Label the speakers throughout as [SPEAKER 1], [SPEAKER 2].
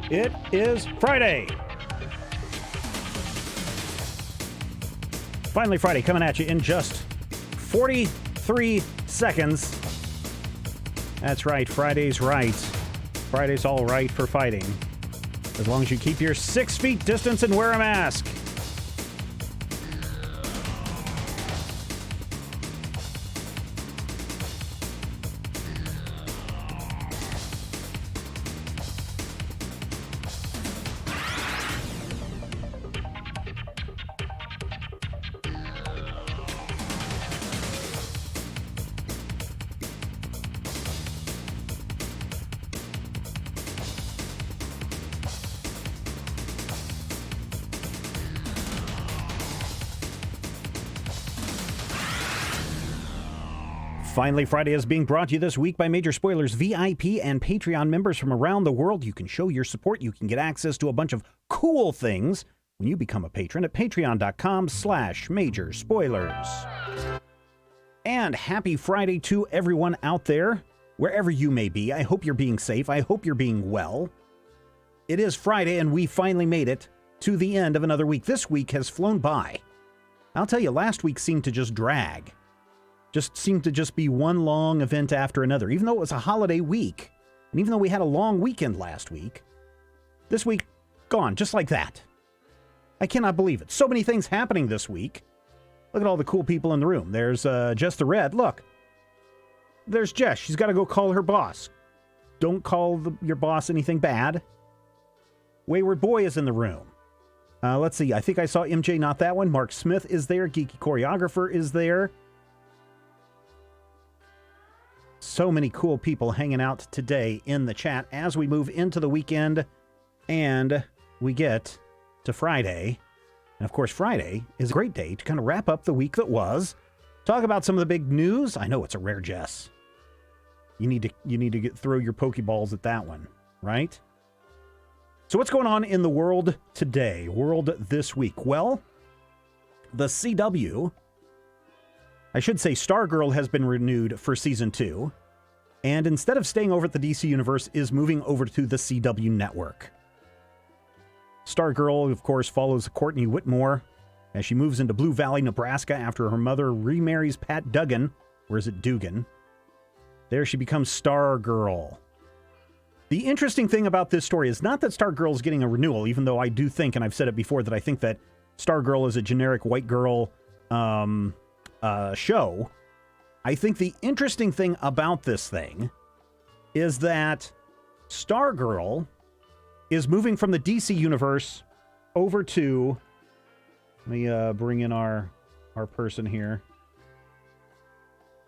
[SPEAKER 1] It is Friday. Finally Friday, coming at you in just 43 seconds. That's right, Friday's right. Friday's all right for fighting. As long as you keep your 6 feet distance and wear a mask. Finally Friday is being brought to you this week by Major Spoilers VIP and Patreon members from around the world. You can show your support. You can get access to a bunch of cool things when you become a patron at patreon.com/Major Spoilers. And happy Friday to everyone out there, wherever you may be. I hope you're being safe. I hope you're being well. It is Friday, and we finally made it to the end of another week. This week has flown by. I'll tell you, last week seemed to just drag. Just seemed to just be one long event after another, even though it was a holiday week. And even though we had a long weekend last week, this week, gone, just like that. I cannot believe it. So many things happening this week. Look at all the cool people in the room. There's Jess the Red. Look. There's Jess. She's got to go call her boss. Don't call your boss anything bad. Wayward Boy is in the room. Let's see. I think I saw MJ, not that one. Mark Smith is there. Geeky Choreographer is there. So many cool people hanging out today in the chat as we move into the weekend and we get to Friday. And of course, Friday is a great day to kind of wrap up the week that was. Talk about some of the big news. I know it's a rare Jess. You need to throw your Pokeballs at that one, right? So what's going on in the world today? World this week? Well, the CW, I should say Stargirl, has been renewed for season 2. And instead of staying over at the DC Universe, is moving over to the CW network. Stargirl, of course, follows Courtney Whitmore as she moves into Blue Valley, Nebraska after her mother remarries Pat Duggan. Or is it Dugan? There she becomes Stargirl. The interesting thing about this story is not that Stargirl is getting a renewal, even though I do think, and I've said it before, that I think that Stargirl is a generic white girl show. I think the interesting thing about this thing is that Stargirl is moving from the DC universe over to, let me bring in our person here.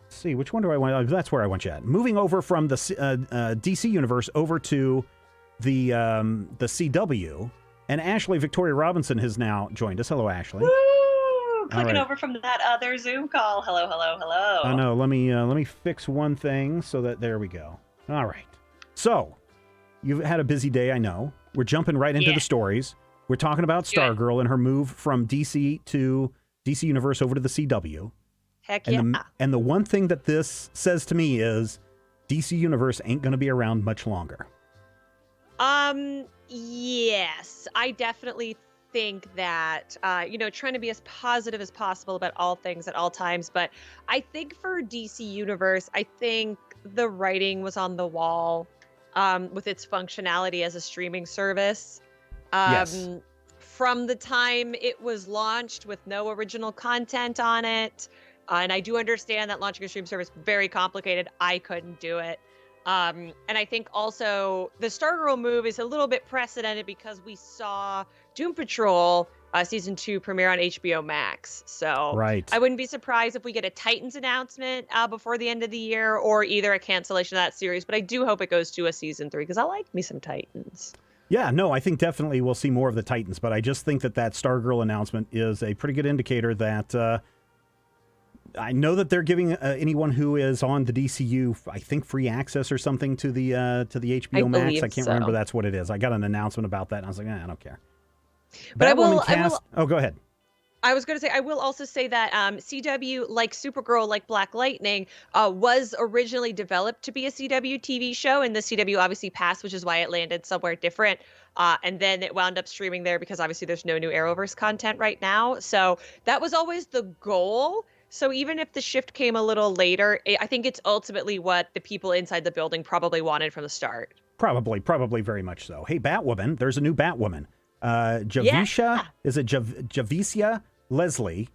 [SPEAKER 1] Let's see, which one do I want? That's where I want you at. Moving over from the DC universe over to the CW, and Ashley Victoria Robinson has now joined us. Hello, Ashley.
[SPEAKER 2] Woo! Clicking over from that other Zoom call. Hello, hello, hello.
[SPEAKER 1] I know. Let me fix one thing so that there we go. All right. So you've had a busy day. I know. We're jumping right into the stories. We're talking about Stargirl and her move from DC Universe over to the CW.
[SPEAKER 2] Heck yeah.
[SPEAKER 1] And the one thing that this says to me is DC Universe ain't going to be around much longer.
[SPEAKER 3] Yes, I definitely think that, trying to be as positive as possible about all things at all times. But I think for DC Universe, I think the writing was on the wall with its functionality as a streaming service.
[SPEAKER 1] Yes.
[SPEAKER 3] From the time it was launched with no original content on it. And I do understand that launching a stream service is very complicated. I couldn't do it. And I think also the Stargirl move is a little bit precedented because we saw Doom Patrol season 2 premiere on HBO Max. So
[SPEAKER 1] right.
[SPEAKER 3] I wouldn't be surprised if we get a Titans announcement before the end of the year, or either a cancellation of that series. But I do hope it goes to a season 3 because I like me some Titans.
[SPEAKER 1] Yeah, no, I think definitely we'll see more of the Titans. But I just think that Stargirl announcement is a pretty good indicator that I know that they're giving anyone who is on the DCU, I think, free access or something to the HBO Max. I can't remember that's what it is. I got an announcement about that, and I was like, I don't care.
[SPEAKER 3] But I will.
[SPEAKER 1] Oh, go ahead.
[SPEAKER 3] I was going to say, I will also say that CW, like Supergirl, like Black Lightning, was originally developed to be a CW TV show, and the CW obviously passed, which is why it landed somewhere different. And then it wound up streaming there because obviously there's no new Arrowverse content right now. So that was always the goal. So even if the shift came a little later, I think it's ultimately what the people inside the building probably wanted from the start.
[SPEAKER 1] Probably very much so. Hey, Batwoman, there's a new Batwoman.
[SPEAKER 3] Yeah.
[SPEAKER 1] Javicia Leslie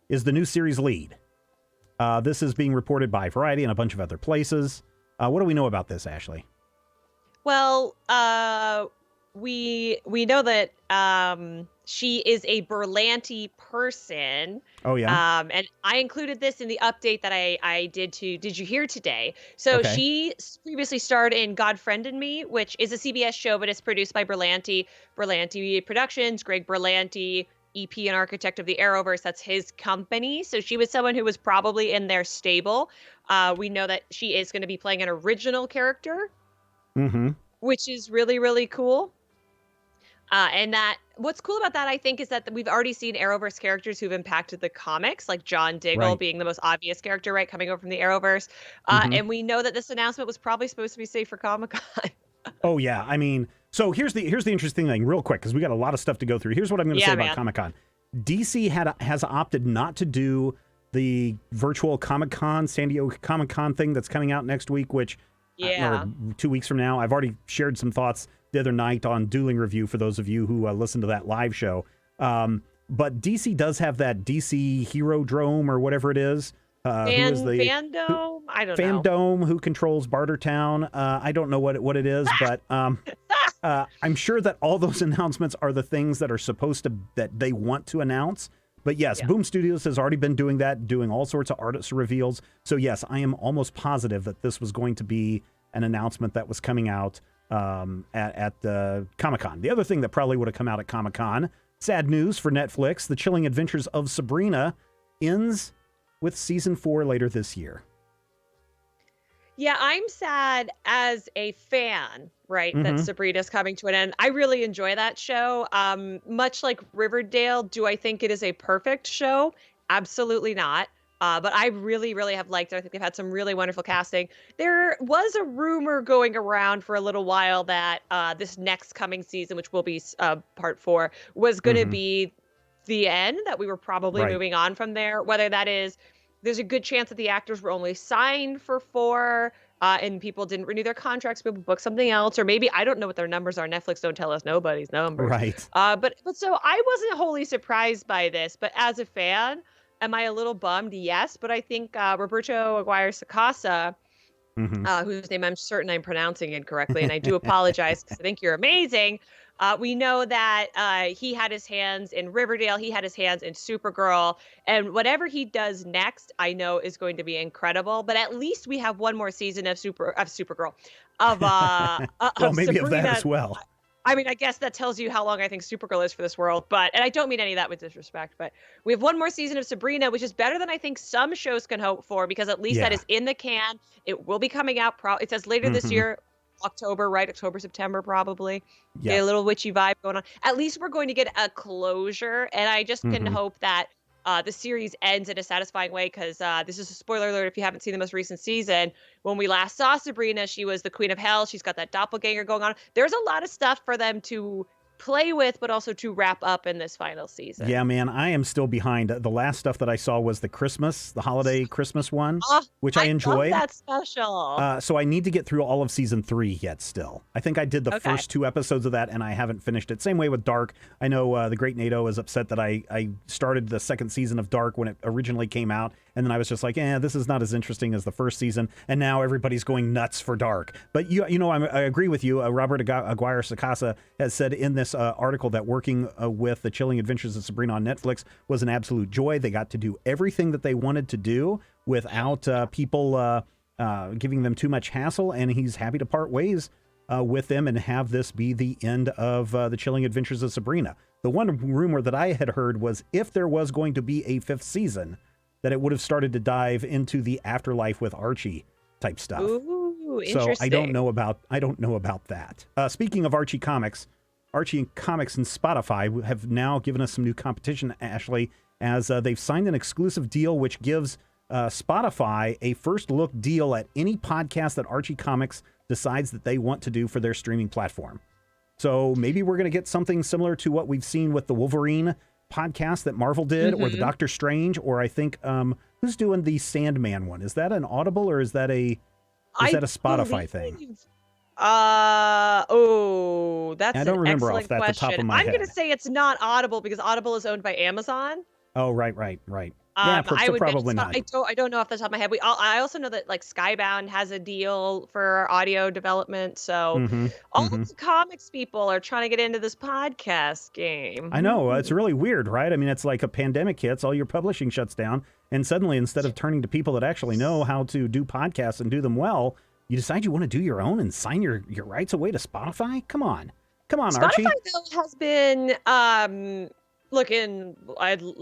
[SPEAKER 1] is the new series lead. This is being reported by Variety and a bunch of other places. What do we know about this, Ashley?
[SPEAKER 3] Well, we know that she is a Berlanti person.
[SPEAKER 1] Oh, yeah?
[SPEAKER 3] And I included this in the update that I did to Did You Hear Today? So
[SPEAKER 1] Okay.
[SPEAKER 3] she previously starred in God Friend and Me, which is a CBS show, but it's produced by Berlanti Productions, Greg Berlanti, EP and architect of the Arrowverse. That's his company. So she was someone who was probably in their stable. We know that she is going to be playing an original character, which is really, really cool. And that what's cool about that, I think, is that we've already seen Arrowverse characters who've impacted the comics, like John Diggle being the most obvious character, right, coming over from the Arrowverse. And we know that this announcement was probably supposed to be safe for Comic-Con.
[SPEAKER 1] Oh, yeah. I mean, so here's the interesting thing, real quick, because we got a lot of stuff to go through. Here's what I'm going to say about Comic-Con. DC has opted not to do the virtual Comic-Con, San Diego Comic-Con thing that's coming out next week, which or 2 weeks from now. I've already shared some thoughts the other night on Dueling Review for those of you who listen to that live show. But DC does have that DC Hero Drome or whatever it is.
[SPEAKER 3] Fandome? I don't know.
[SPEAKER 1] Fandome, who controls Bartertown. I don't know what it is, but I'm sure that all those announcements are the things that are that they want to announce. But yes, Boom Studios has already been doing that, doing all sorts of artist reveals. So yes, I am almost positive that this was going to be an announcement that was coming out at Comic-Con. The other thing that probably would have come out at Comic-Con, sad news for Netflix, The Chilling Adventures of Sabrina ends with season 4 later this year.
[SPEAKER 3] Yeah, I'm sad as a fan, right, that Sabrina's coming to an end. I really enjoy that show. Much like Riverdale, do I think it is a perfect show? Absolutely not. But I really, really have liked it. I think they've had some really wonderful casting. There was a rumor going around for a little while that this next coming season, which will be part 4, was going to be the end, that we were probably moving on from there. Whether that is, there's a good chance that the actors were only signed for 4 and people didn't renew their contracts, people booked something else, or maybe, I don't know what their numbers are. Netflix don't tell us nobody's numbers.
[SPEAKER 1] Right.
[SPEAKER 3] But so I wasn't wholly surprised by this, but as a fan, am I a little bummed? Yes, but I think Roberto Aguirre-Sacasa, whose name I'm certain I'm pronouncing incorrectly, and I do apologize because I think you're amazing. We know that he had his hands in Riverdale, he had his hands in Supergirl, and whatever he does next, I know is going to be incredible. But at least we have one more season of Supergirl, of
[SPEAKER 1] well, maybe
[SPEAKER 3] Sabrina.
[SPEAKER 1] of that as well.
[SPEAKER 3] I mean, I guess that tells you how long I think Supergirl is for this world, and I don't mean any of that with disrespect, but we have one more season of Sabrina, which is better than I think some shows can hope for, because at least that is in the can. It will be coming out, it says later this year, October, right? October, September, probably. Get a little witchy vibe going on. At least we're going to get a closure, and I just can hope that the series ends in a satisfying way, because this is a spoiler alert if you haven't seen the most recent season. When we last saw Sabrina, she was the queen of hell. She's got that doppelganger going on. There's a lot of stuff for them to play with, but also to wrap up in this final season.
[SPEAKER 1] Yeah, man, I am still behind. The last stuff that I saw was the holiday Christmas one, which I enjoyed.
[SPEAKER 3] Love that special.
[SPEAKER 1] So I need to get through all of season 3 yet still. I think I did the first 2 episodes of that, and I haven't finished it. Same way with Dark. I know the great NATO is upset that I started the second season of Dark when it originally came out, and then I was just like, this is not as interesting as the first season, and now everybody's going nuts for Dark. But you know, I agree with you. Robert Aguirre-Sacasa has said in this article that working with The Chilling Adventures of Sabrina on Netflix was an absolute joy. They got to do everything that they wanted to do without people giving them too much hassle, and he's happy to part ways with them and have this be the end of The Chilling Adventures of Sabrina. The one rumor that I had heard was if there was going to be a 5th season, that it would have started to dive into the afterlife with Archie type stuff.
[SPEAKER 3] Ooh,
[SPEAKER 1] so
[SPEAKER 3] interesting.
[SPEAKER 1] I don't know about that. Speaking of Archie Comics and Spotify have now given us some new competition, Ashley. as they've signed an exclusive deal which gives Spotify a first look deal at any podcast that Archie Comics decides that they want to do for their streaming platform. So maybe we're going to get something similar to what we've seen with the Wolverine podcast that Marvel did, or the Doctor Strange, or I think who's doing the Sandman one? Is that an Audible or is that a Spotify thing?
[SPEAKER 3] That's
[SPEAKER 1] I don't remember
[SPEAKER 3] an excellent
[SPEAKER 1] off
[SPEAKER 3] question.
[SPEAKER 1] the top of my
[SPEAKER 3] I'm
[SPEAKER 1] head.
[SPEAKER 3] going to say it's not Audible because Audible is owned by Amazon.
[SPEAKER 1] Oh, right. Yeah,
[SPEAKER 3] I would
[SPEAKER 1] probably not.
[SPEAKER 3] I don't know off the top of my head. I also know that like Skybound has a deal for audio development. So all of the comics people are trying to get into this podcast game.
[SPEAKER 1] I know. It's really weird, right? I mean, it's like a pandemic hits, all your publishing shuts down, and suddenly instead of turning to people that actually know how to do podcasts and do them well, you decide you want to do your own and sign your rights away to Spotify? Come on, Archie.
[SPEAKER 3] Spotify though has been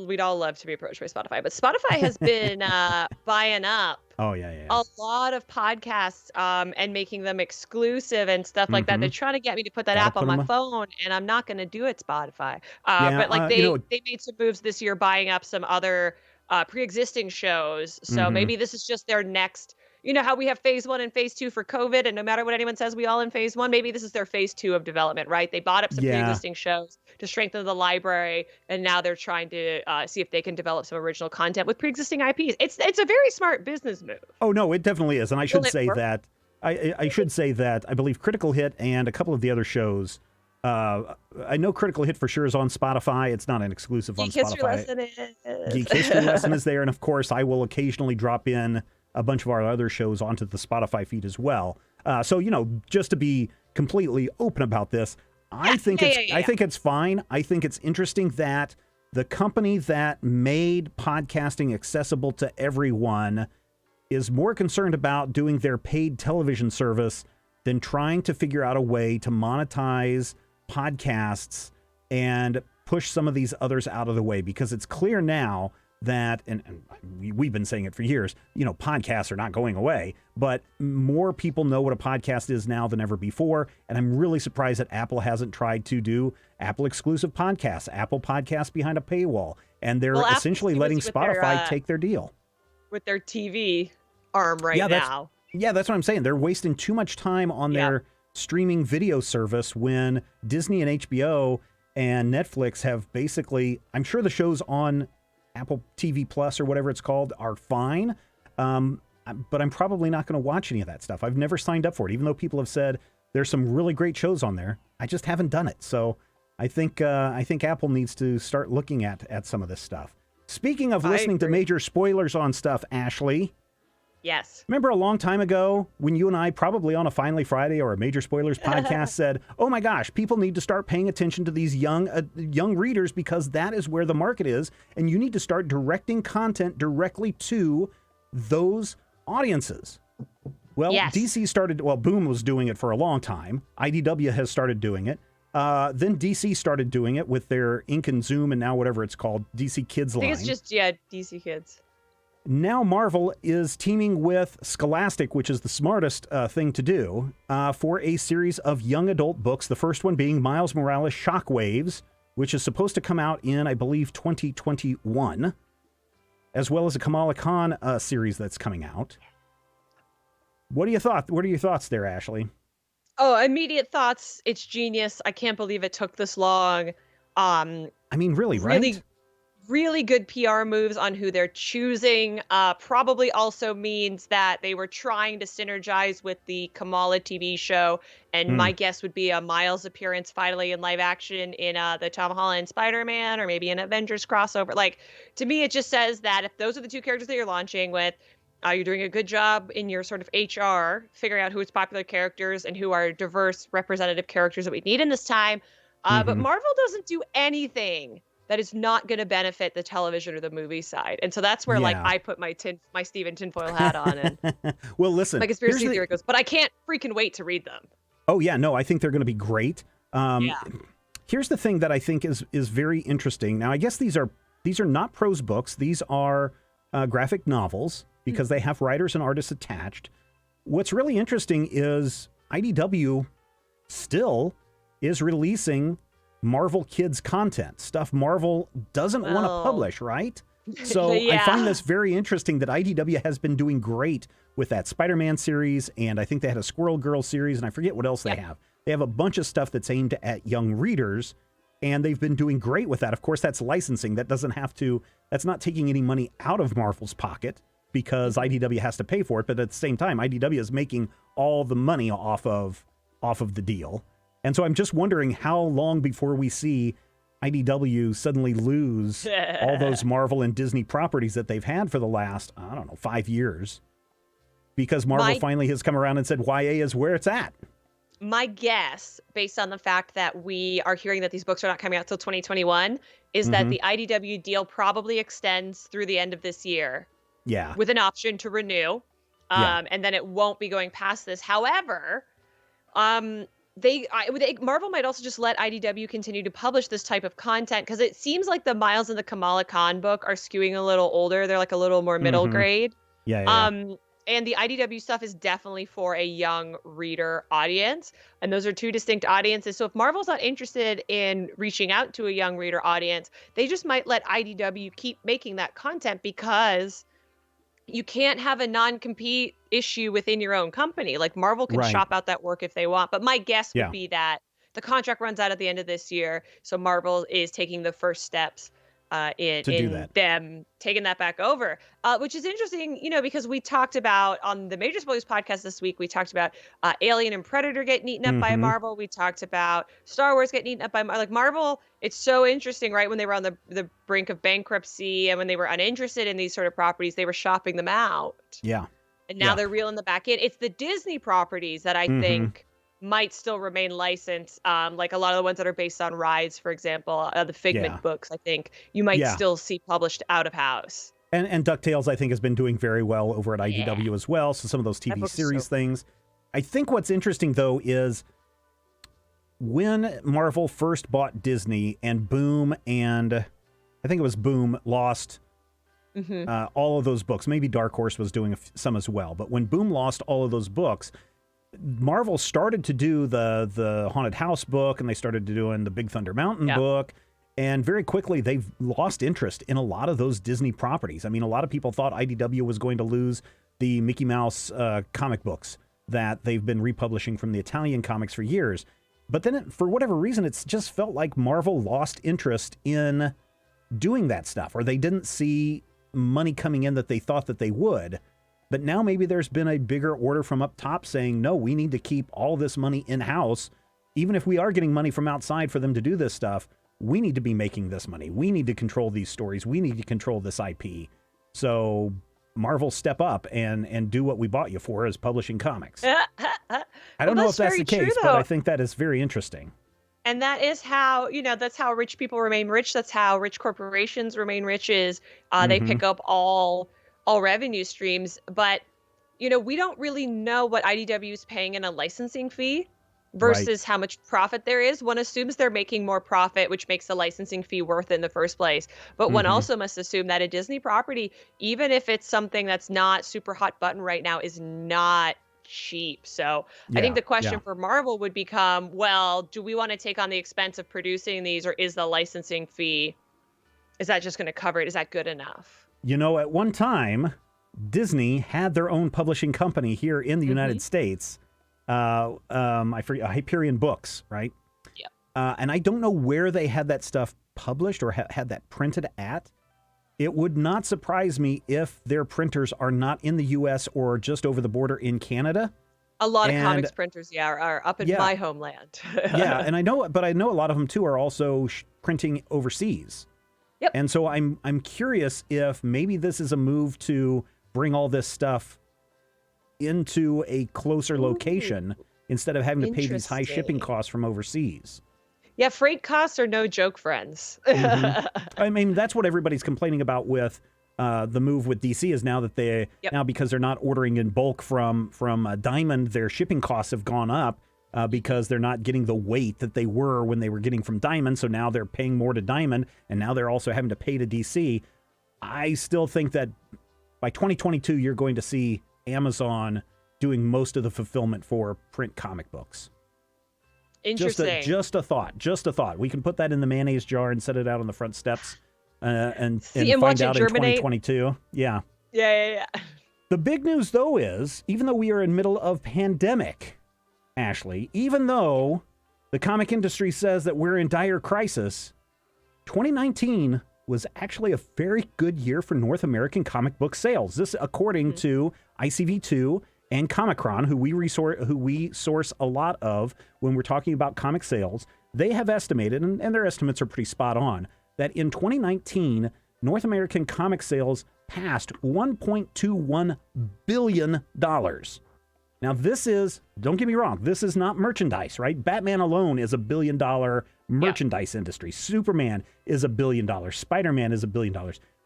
[SPEAKER 3] we'd all love to be approached by Spotify, but Spotify has been buying up a lot of podcasts and making them exclusive and stuff like that. They're trying to get me to put that app on my phone, and I'm not going to do it, Spotify. But like they made some moves this year buying up some other pre-existing shows. So maybe this is just their next. You know how we have phase 1 and phase 2 for COVID, and no matter what anyone says, we all in phase 1. Maybe this is their phase 2 of development, right? They bought up some pre-existing shows to strengthen the library, and now they're trying to see if they can develop some original content with pre-existing IPs. It's a very smart business move.
[SPEAKER 1] Oh no, it definitely is, and I should say that I should say that I believe Critical Hit and a couple of the other shows. I know Critical Hit for sure is on Spotify. It's not an exclusive on Spotify.
[SPEAKER 3] Geek History Lesson is.
[SPEAKER 1] Geek History Lesson is there, and of course, I will occasionally drop in a bunch of our other shows onto the Spotify feed as well. So, just to be completely open about this, I think it's fine. I think it's interesting that the company that made podcasting accessible to everyone is more concerned about doing their paid television service than trying to figure out a way to monetize podcasts and push some of these others out of the way, because it's clear now that, and we've been saying it for years, podcasts are not going away, but more people know what a podcast is now than ever before. And I'm really surprised that Apple hasn't tried to do Apple exclusive podcasts, Apple podcasts behind a paywall. And they're essentially letting Spotify take their deal. With
[SPEAKER 3] their TV arm now.
[SPEAKER 1] Yeah, that's what I'm saying. They're wasting too much time on their streaming video service when Disney and HBO and Netflix have basically, I'm sure the shows on Apple TV Plus or whatever it's called are fine, but I'm probably not going to watch any of that stuff. I've never signed up for it, even though people have said there's some really great shows on there. I just haven't done it. So I think Apple needs to start looking at some of this stuff. Speaking of listening to major spoilers on stuff, Ashley.
[SPEAKER 3] Yes.
[SPEAKER 1] Remember a long time ago when you and I, probably on a Finally Friday or a Major Spoilers podcast, said, oh my gosh, people need to start paying attention to these young readers because that is where the market is, and you need to start directing content directly to those audiences. Well, DC started, Boom was doing it for a long time. IDW has started doing it. Then DC started doing it with their Ink and Zoom and now whatever it's called, DC Kids line.
[SPEAKER 3] I think it's just, DC Kids.
[SPEAKER 1] Now Marvel is teaming with Scholastic, which is the smartest thing to do, for a series of young adult books. The first one being Miles Morales Shockwaves, which is supposed to come out in, I believe, 2021, as well as a Kamala Khan series that's coming out. What are your thoughts there, Ashley?
[SPEAKER 3] Oh, immediate thoughts. It's genius. I can't believe it took this long.
[SPEAKER 1] I mean, really, right?
[SPEAKER 3] Really good PR moves on who they're choosing. Probably also means that they were trying to synergize with the Kamala TV show. And my guess would be a Miles appearance finally in live action in the Tom Holland Spider-Man or maybe an Avengers crossover. Like, to me, it just says that if those are the two characters that you're launching with, you're doing a good job in your sort of HR, figuring out who's popular characters and who are diverse representative characters that we need in this time. But Marvel doesn't do anything that is not going to benefit the television or the movie side. And so that's where I put my Steven tinfoil hat on. And
[SPEAKER 1] well, listen,
[SPEAKER 3] my conspiracy theory goes, but I can't freaking wait to read them.
[SPEAKER 1] Oh yeah, no, I think they're going to be great. Here's the thing that I think is very interesting. Now, I guess these are not prose books. These are graphic novels because they have writers and artists attached. What's really interesting is IDW still is releasing Marvel Kids content, stuff Marvel doesn't want to publish, right? So
[SPEAKER 3] Yeah.
[SPEAKER 1] I find this very interesting that IDW has been doing great with that Spider-Man series, and I think they had a Squirrel Girl series, and I forget what else they have. They have a bunch of stuff that's aimed at young readers, and they've been doing great with that. Of course, that's licensing. That's not taking any money out of Marvel's pocket because IDW has to pay for it, but at the same time, IDW is making all the money off of the deal. And so I'm just wondering how long before we see IDW suddenly lose all those Marvel and Disney properties that they've had for the last, 5 years. Because Marvel finally has come around and said YA is where it's at.
[SPEAKER 3] My guess, based on the fact that we are hearing that these books are not coming out till 2021, is that the IDW deal probably extends through the end of this year.
[SPEAKER 1] Yeah.
[SPEAKER 3] With an option to renew. And then it won't be going past this. However, Marvel might also just let IDW continue to publish this type of content because it seems like the Miles and the Kamala Khan book are skewing a little older. They're like a little more middle grade.
[SPEAKER 1] Yeah.
[SPEAKER 3] And the IDW stuff is definitely for a young reader audience. And those are two distinct audiences. So if Marvel's not interested in reaching out to a young reader audience, they just might let IDW keep making that content because you can't have a non-compete issue within your own company. Like Marvel can shop out that work if they want. But my guess would be that the contract runs out at the end of this year. So Marvel is taking the first steps in them taking that back over, which is interesting, because we talked about on the Major Spoilers podcast this week, we talked about Alien and Predator getting eaten up by Marvel. We talked about Star Wars getting eaten up by Marvel. It's so interesting, right? When they were on the brink of bankruptcy and when they were uninterested in these sort of properties, they were shopping them out.
[SPEAKER 1] Yeah.
[SPEAKER 3] And now they're reeling them back in. It's the Disney properties that I think might still remain licensed. Like a lot of the ones that are based on rides, for example, the Figment books, I think you might still see published out of house.
[SPEAKER 1] And DuckTales, I think, has been doing very well over at IDW as well. So some of those TV series things. I think what's interesting, though, is when Marvel first bought Disney and Boom and I think it was Boom lost all of those books. Maybe Dark Horse was doing some as well. But when Boom lost all of those books, Marvel started to do the Haunted House book, and they started doing the Big Thunder Mountain book, and very quickly they've lost interest in a lot of those Disney properties. I mean, a lot of people thought IDW was going to lose the Mickey Mouse comic books that they've been republishing from the Italian comics for years. But then, for whatever reason, it's just felt like Marvel lost interest in doing that stuff, or they didn't see money coming in that they thought that they would. But now maybe there's been a bigger order from up top saying, no, we need to keep all this money in-house. Even if we are getting money from outside for them to do this stuff, we need to be making this money. We need to control these stories. We need to control this IP. So Marvel, step up and do what we bought you for, as publishing comics. I don't know if that's the case, but I think that is very interesting.
[SPEAKER 3] And that is how, that's how rich people remain rich. That's how rich corporations remain rich is they pick up all revenue streams. But, we don't really know what IDW is paying in a licensing fee versus how much profit there is. One assumes they're making more profit, which makes the licensing fee worth it in the first place. But one also must assume that a Disney property, even if it's something that's not super hot button right now, is not cheap. So I think the question for Marvel would become, well, do we want to take on the expense of producing these, or is the licensing fee, is that just going to cover it? Is that good enough?
[SPEAKER 1] At one time, Disney had their own publishing company here in the United States. I forget, Hyperion Books, right? Yeah. And I don't know where they had that stuff published or had that printed at. It would not surprise me if their printers are not in the U.S. or just over the border in Canada.
[SPEAKER 3] A lot of comics printers, are up in my homeland.
[SPEAKER 1] And I know a lot of them too are also printing overseas. Yep. And so I'm curious if maybe this is a move to bring all this stuff into a closer location instead of having to pay these high shipping costs from overseas.
[SPEAKER 3] Yeah, freight costs are no joke, friends.
[SPEAKER 1] I mean, that's what everybody's complaining about with the move with DC is now that they now, because they're not ordering in bulk from Diamond, their shipping costs have gone up because they're not getting the weight that they were when they were getting from Diamond. So now they're paying more to Diamond, and now they're also having to pay to DC. I still think that by 2022, you're going to see Amazon doing most of the fulfillment for print comic books.
[SPEAKER 3] Interesting.
[SPEAKER 1] Just a thought. We can put that in the mayonnaise jar and set it out on the front steps and find out in 2022. Yeah.
[SPEAKER 3] Yeah.
[SPEAKER 1] The big news, though, is even though we are in middle of pandemic, Ashley, even though the comic industry says that we're in dire crisis, 2019 was actually a very good year for North American comic book sales. This, according to ICV2 and Comicron, who we source a lot of when we're talking about comic sales. They have estimated, and their estimates are pretty spot on, that in 2019, North American comic sales passed $1.21 billion. Now, this is, don't get me wrong, this is not merchandise, right? Batman alone is $1 billion merchandise industry. Superman is $1 billion. Spider-Man is $1 billion.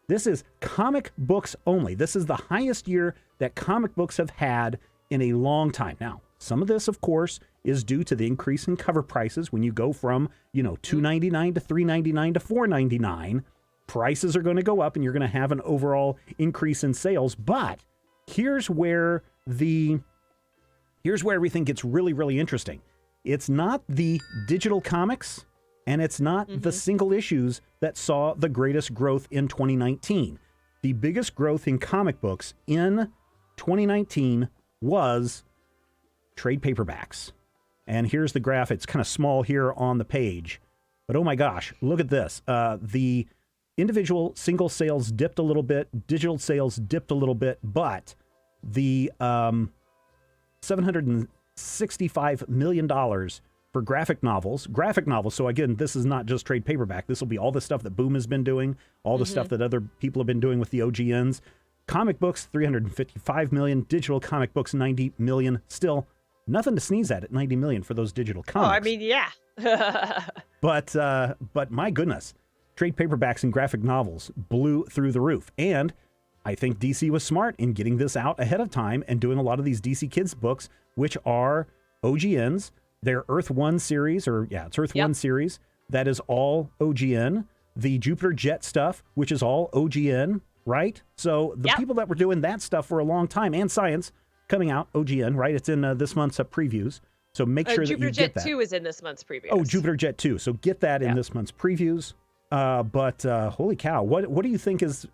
[SPEAKER 1] This is comic books only. This is the highest year that comic books have had in a long time. Now, some of this, of course, is due to the increase in cover prices. When you go from, $2.99 to $3.99 to $4.99, prices are going to go up and you're going to have an overall increase in sales. But here's where everything gets really, really interesting. It's not the digital comics and it's not the single issues that saw the greatest growth in 2019. The biggest growth in comic books in 2019 was trade paperbacks. And here's the graph. It's kind of small here on the page. But oh my gosh, look at this. The individual single sales dipped a little bit. Digital sales dipped a little bit. But the $765 million for graphic novels. So again, this is not just trade paperback. This will be all the stuff that Boom has been doing, all the stuff that other people have been doing with the OGNs. Comic books, $355 million. Digital comic books, $90 million. Still, nothing to sneeze at $90 million for those digital comics.
[SPEAKER 3] Oh, I mean, yeah.
[SPEAKER 1] But my goodness, trade paperbacks and graphic novels blew through the roof. And I think DC was smart in getting this out ahead of time and doing a lot of these DC Kids books, which are OGNs. Their Earth 1 series, it's Earth 1 series. That is all OGN. The Jupiter Jet stuff, which is all OGN, right? So the people that were doing that stuff for a long time, and Science coming out, OGN, right? It's in this month's previews. So make sure that you get that.
[SPEAKER 3] Jupiter Jet 2 is in this month's previews.
[SPEAKER 1] Oh, Jupiter Jet 2. So get that in this month's previews. But holy cow, what do you think is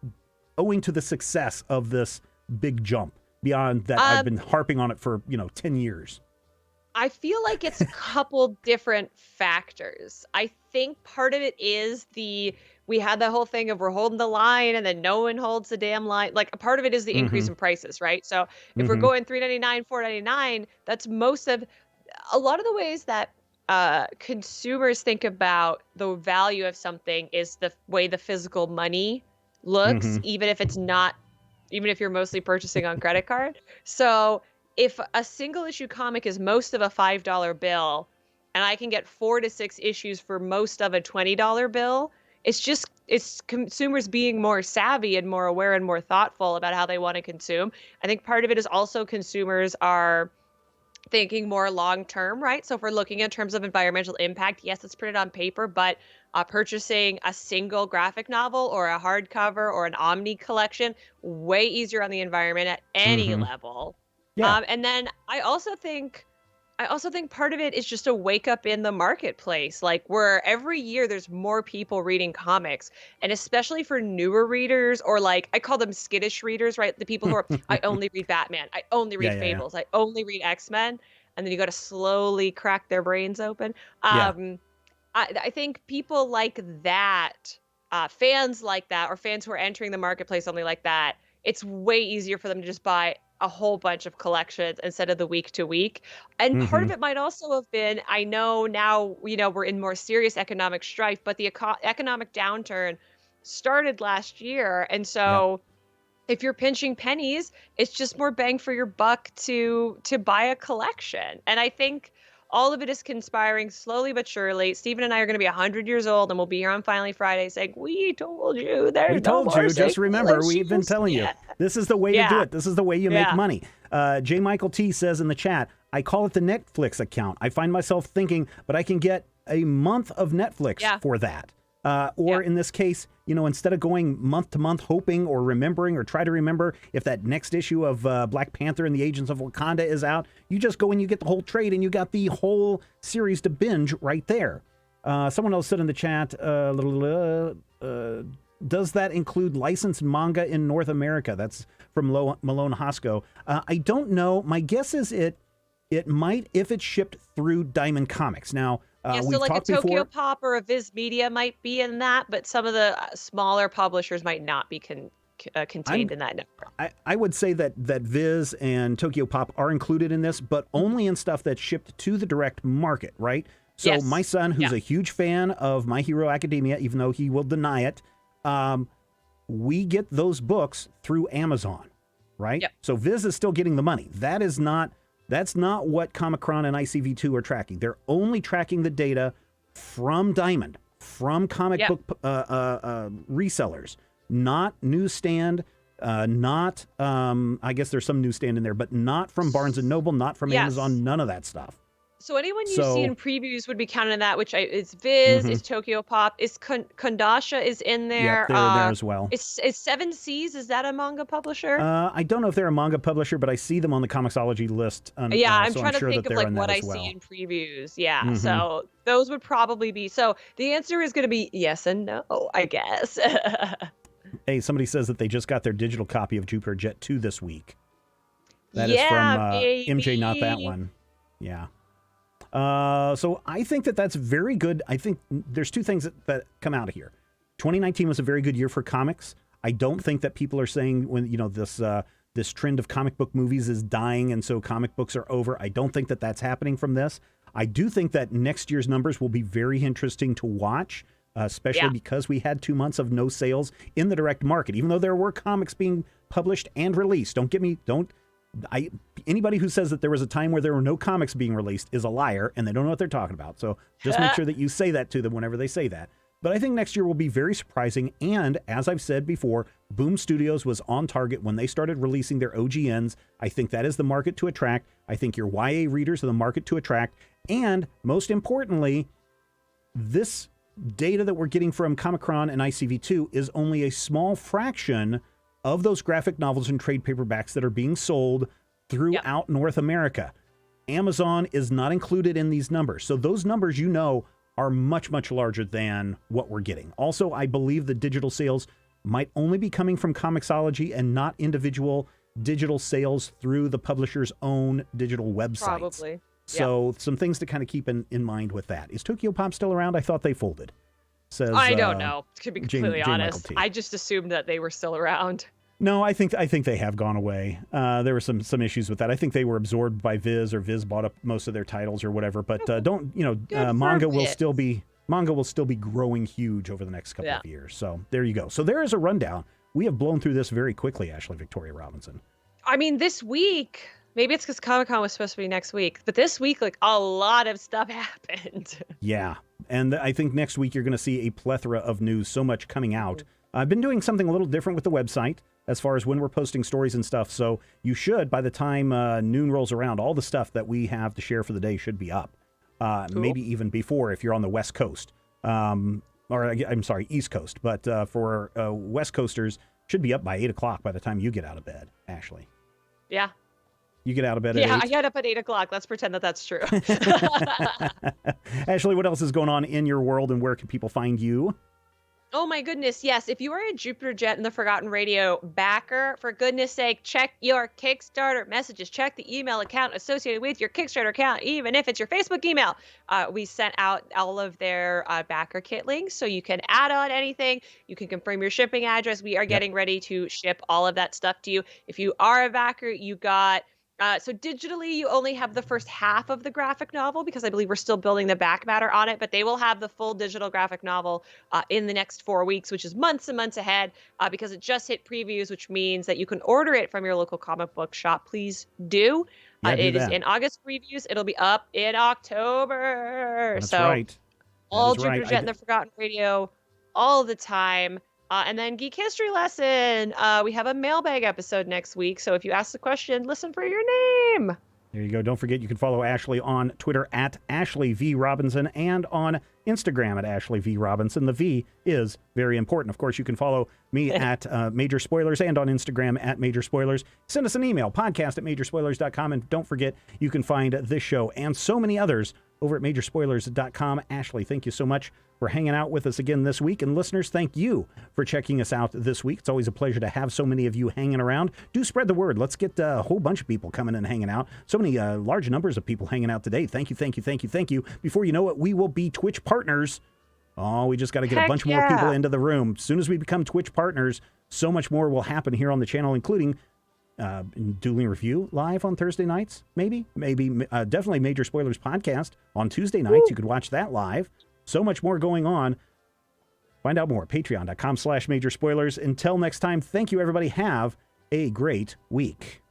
[SPEAKER 1] owing to the success of this big jump beyond that? I've been harping on it for 10 years.
[SPEAKER 3] I feel like it's a couple different factors. I think part of it is we had the whole thing of we're holding the line and then no one holds the damn line. Like, a part of it is the increase in prices, right? So if we're going $3.99, $4.99, that's a lot of the ways that consumers think about the value of something is the way the physical money looks, even if you're mostly purchasing on credit card. So if a single issue comic is most of a $5 bill and I can get 4 to 6 issues for most of a $20 bill, it's consumers being more savvy and more aware and more thoughtful about how they want to consume. I think part of it is also consumers are thinking more long-term, right? So if we're looking in terms of environmental impact, yes, it's printed on paper, but purchasing a single graphic novel or a hardcover or an Omni collection, way easier on the environment at any level.
[SPEAKER 1] Yeah.
[SPEAKER 3] And then I also think part of it is just a wake up in the marketplace, like where every year there's more people reading comics, and especially for newer readers, or like I call them skittish readers, right? The people who are, I only read Batman, I only read Fables, I only read X-Men, and then you got to slowly crack their brains open. I think people like that, fans like that, or fans who are entering the marketplace only like that, it's way easier for them to just buy a whole bunch of collections instead of the week to week. And part of it might also have been, I know now, we're in more serious economic strife, but the economic downturn started last year. And so if you're pinching pennies, it's just more bang for your buck to buy a collection. And I think all of it is conspiring slowly but surely. Stephen and I are going to be 100 years old, and we'll be here on Finally Friday saying, we told you there's no more
[SPEAKER 1] just remember, we've been telling you. This is the way to do it. This is the way you make money. J. Michael T. says in the chat, I call it the Netflix account. I find myself thinking, but I can get a month of Netflix for that. Or in this case, instead of going month to month hoping or remembering or try to remember if that next issue of Black Panther and the Agents of Wakanda is out, you just go and you get the whole trade and you got the whole series to binge right there. Someone else said in the chat, does that include licensed manga in North America? That's from Malone Hosco. I don't know. My guess is it might if it's shipped through Diamond Comics. Now,
[SPEAKER 3] so like a Tokyopop or a Viz Media might be in that, but some of the smaller publishers might not be contained in that number.
[SPEAKER 1] I would say that Viz and Tokyopop are included in this, but only in stuff that's shipped to the direct market, right? So
[SPEAKER 3] Yes.
[SPEAKER 1] my son, who's a huge fan of My Hero Academia, even though he will deny it, we get those books through Amazon, right?
[SPEAKER 3] Yep.
[SPEAKER 1] So Viz is still getting the money. That's not what Comic-Con and ICV2 are tracking. They're only tracking the data from Diamond, from comic book resellers, not newsstand, not, I guess there's some newsstand in there, but not from Barnes & Noble, not from Amazon, none of that stuff.
[SPEAKER 3] So anyone you see in previews would be counted in that, which is Viz, is Tokyopop, is Kondasha is in there.
[SPEAKER 1] Yeah, they're in there as well.
[SPEAKER 3] Is Seven Seas, is that a manga publisher?
[SPEAKER 1] I don't know if they're a manga publisher, but I see them on the Comixology list.
[SPEAKER 3] I'm
[SPEAKER 1] so
[SPEAKER 3] trying to
[SPEAKER 1] sure
[SPEAKER 3] think of like what I see in previews. Yeah, so those would probably be. So the answer is going to be yes and no, I guess.
[SPEAKER 1] Hey, somebody says that they just got their digital copy of Jupiter Jet 2 this week. That is from MJ, Not That One. Yeah. So I think that that's very good. I think there's two things that come out of here. 2019 was a very good year for comics. I don't think that people are saying when, this trend of comic book movies is dying and so comic books are over. I don't think that that's happening from this. I do think that next year's numbers will be very interesting to watch, especially because we had 2 months of no sales in the direct market, even though there were comics being published and released. Anybody who says that there was a time where there were no comics being released is a liar, and they don't know what they're talking about. So just make sure that you say that to them whenever they say that. But I think next year will be very surprising. And as I've said before, Boom Studios was on target when they started releasing their OGNs. I think that is the market to attract. I think your YA readers are the market to attract. And most importantly, this data that we're getting from Comic-Con and ICV2 is only a small fraction of those graphic novels and trade paperbacks that are being sold throughout North America. Amazon is not included in these numbers. So those numbers, are much, much larger than what we're getting. Also, I believe the digital sales might only be coming from Comixology and not individual digital sales through the publisher's own digital websites.
[SPEAKER 3] Probably.
[SPEAKER 1] So some things to kind of keep in mind with that. Is Tokyopop still around? I thought they folded. Says,
[SPEAKER 3] I don't know. To be completely
[SPEAKER 1] J.
[SPEAKER 3] honest, I just assumed that they were still around.
[SPEAKER 1] No, I think they have gone away. There were some issues with that. I think they were absorbed by Viz, or Viz bought up most of their titles or whatever. But manga will still be growing huge over the next couple of years. So there you go. So there is a rundown. We have blown through this very quickly, Ashley Victoria Robinson.
[SPEAKER 3] I mean, this week, maybe it's because Comic-Con was supposed to be next week, but this week, like, a lot of stuff happened.
[SPEAKER 1] Yeah, and I think next week you're going to see a plethora of news, so much coming out. I've been doing something a little different with the website as far as when we're posting stories and stuff. So you should, by the time noon rolls around, all the stuff that we have to share for the day should be up. Cool. Maybe even before if you're on the West Coast. East Coast. But for West Coasters, should be up by 8 o'clock by the time you get out of bed, Ashley.
[SPEAKER 3] Yeah.
[SPEAKER 1] You get out of bed at 8?
[SPEAKER 3] Yeah, I get up at 8 o'clock. Let's pretend that that's true.
[SPEAKER 1] Ashley, what else is going on in your world and where can people find you?
[SPEAKER 3] Oh my goodness, yes. If you are a Jupiter Jet and the Forgotten Radio backer, for goodness sake, check your Kickstarter messages. Check the email account associated with your Kickstarter account, even if it's your Facebook email. We sent out all of their backer kit links, so you can add on anything. You can confirm your shipping address. We are getting ready to ship all of that stuff to you. If you are a backer, you got... so digitally, you only have the first half of the graphic novel because I believe we're still building the back matter on it, but they will have the full digital graphic novel in the next 4 weeks, which is months and months ahead because it just hit previews, which means that you can order it from your local comic book shop. Please do. It is in August previews. It'll be up in October.
[SPEAKER 1] That's right.
[SPEAKER 3] All Jupiter Jet and the Forgotten Radio all the time. And then Geek History Lesson. We have a mailbag episode next week. So if you ask the question, listen for your name.
[SPEAKER 1] There you go. Don't forget, you can follow Ashley on Twitter at Ashley V. Robinson and on Instagram at Ashley V. Robinson. The V is very important. Of course, you can follow me at Major Spoilers and on Instagram at Major Spoilers. Send us an email, podcast@majorspoilers.com. And don't forget, you can find this show and so many others over at majorspoilers.com. Ashley, thank you so much for hanging out with us again this week. And listeners, thank you for checking us out this week. It's always a pleasure to have so many of you hanging around. Do spread the word. Let's get a whole bunch of people coming and hanging out. So many large numbers of people hanging out today. Thank you, thank you, thank you, thank you. Before you know it, we will be Twitch partners. Oh, we just got to get a bunch more people into the room. As soon as we become Twitch partners, so much more will happen here on the channel, including Dueling Review live on Thursday nights, maybe, definitely Major Spoilers podcast on Tuesday nights. You could watch that live. So much more going on. Find out more at patreon.com/Major Spoilers. Until next time, thank you, everybody. Have a great week.